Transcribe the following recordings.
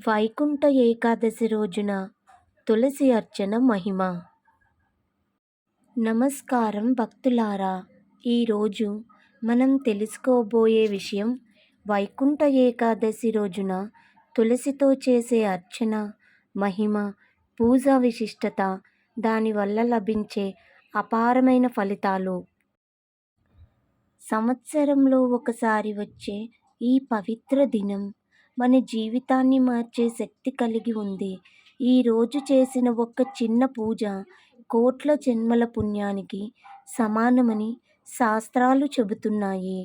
వైకుంఠ ఏకాదశి రోజున తులసి అర్చన మహిమ. నమస్కారం భక్తులారా, ఈరోజు మనం తెలుసుకోబోయే విషయం వైకుంఠ ఏకాదశి రోజున తులసితో చేసే అర్చన మహిమ, పూజా విశిష్టత, దానివల్ల లభించే అపారమైన ఫలితాలు. సంవత్సరంలో ఒకసారి వచ్చే ఈ పవిత్ర దినం మన జీవితాన్ని మార్చే శక్తి కలిగి ఉంది. ఈరోజు చేసిన ఒక్క చిన్న పూజ కోట్ల జన్మల పుణ్యానికి సమానమని శాస్త్రాలు చెబుతున్నాయి.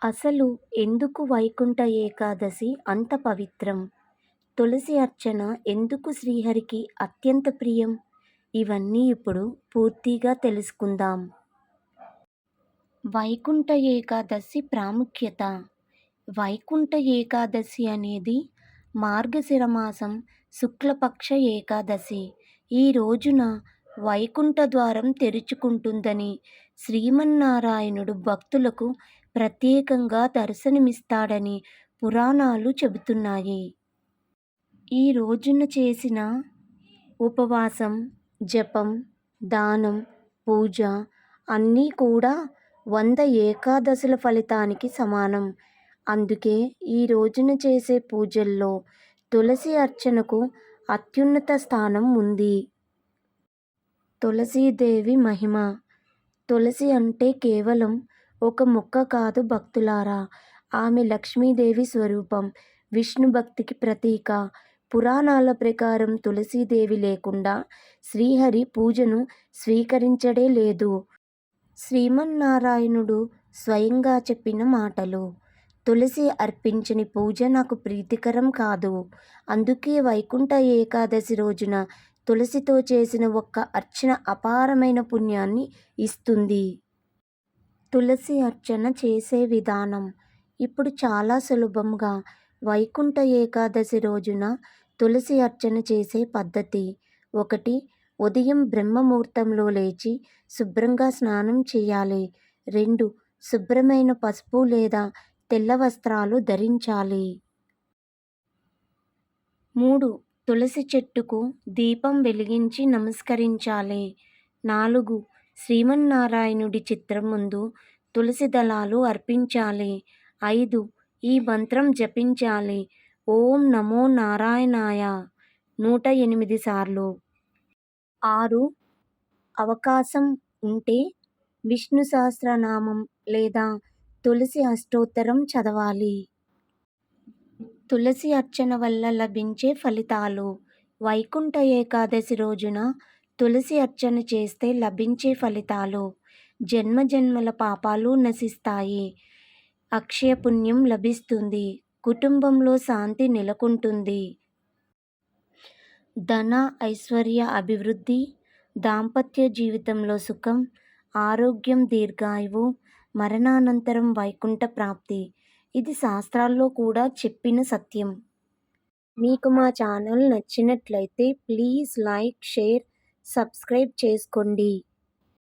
అసలు ఎందుకు వైకుంఠ ఏకాదశి అంత పవిత్రం? తులసి అర్చన ఎందుకు శ్రీహరికి అత్యంత ప్రియం? ఇవన్నీ ఇప్పుడు పూర్తిగా తెలుసుకుందాం. వైకుంఠ ఏకాదశి ప్రాముఖ్యత. వైకుంఠ ఏకాదశి అనేది మార్గశిర మాసం శుక్లపక్ష ఏకాదశి. ఈ రోజున వైకుంఠ ద్వారం తెరుచుకుంటుందని, శ్రీమన్నారాయణుడు భక్తులకు ప్రత్యేకంగా దర్శనమిస్తాడని పురాణాలు చెబుతున్నాయి. ఈ రోజున చేసిన ఉపవాసం, జపం, దానం, పూజ అన్నీ కూడా 100 ఏకాదశుల ఫలితానికి సమానం. అందుకే ఈ రోజున చేసే పూజల్లో తులసి అర్చనకు అత్యున్నత స్థానం ఉంది. తులసీదేవి మహిమ. తులసి అంటే కేవలం ఒక మొక్క కాదు భక్తులారా, ఆమె లక్ష్మీదేవి స్వరూపం, విష్ణు భక్తికి ప్రతీక. పురాణాల ప్రకారం తులసీదేవి లేకుండా శ్రీహరి పూజను స్వీకరించడే లేదు. శ్రీమన్నారాయణుడు స్వయంగా చెప్పిన మాటలు. తులసి అర్పించని పూజ నాకు ప్రీతికరం కాదు. అందుకే వైకుంఠ ఏకాదశి రోజున తులసితో చేసిన ఒక్క అర్చన అపారమైన పుణ్యాన్ని ఇస్తుంది. తులసి అర్చన చేసే విధానం ఇప్పుడు చాలా సులభంగా. వైకుంఠ ఏకాదశి రోజున తులసి అర్చన చేసే పద్ధతి. 1. ఉదయం బ్రహ్మముహూర్తంలో లేచి శుభ్రంగా స్నానం చేయాలి. 2. శుభ్రమైన పసుపు లేదా తెల్ల వస్త్రాలు ధరించాలి. 3. తులసి చెట్టుకు దీపం వెలిగించి నమస్కరించాలి. 4. శ్రీమన్నారాయణుడి చిత్రం ముందు తులసి దళాలు అర్పించాలి. 5. ఈ మంత్రం జపించాలి. ఓం నమో నారాయణాయ 108 సార్లు. 6. అవకాశం ఉంటే విష్ణు సహస్రనామం లేదా తులసి అష్టోత్తరం చదవాలి. తులసి అర్చన వల్ల లభించే ఫలితాలు. వైకుంఠ ఏకాదశి రోజున తులసి అర్చన చేస్తే లభించే ఫలితాలు. జన్మజన్మల పాపాలు నశిస్తాయి. అక్షయ పుణ్యం లభిస్తుంది. కుటుంబంలో శాంతి నెలకొంటుంది. ధన ఐశ్వర్య అభివృద్ధి, దాంపత్య జీవితంలో సుఖం, ఆరోగ్యం, దీర్ఘాయువు, మరణానంతరం వైకుంఠ ప్రాప్తి. ఇది శాస్త్రాల్లో కూడా చెప్పిన సత్యం. మీకు మా ఛానల్ నచ్చినట్లయితే ప్లీజ్ లైక్, షేర్, సబ్స్క్రైబ్ చేసుకోండి.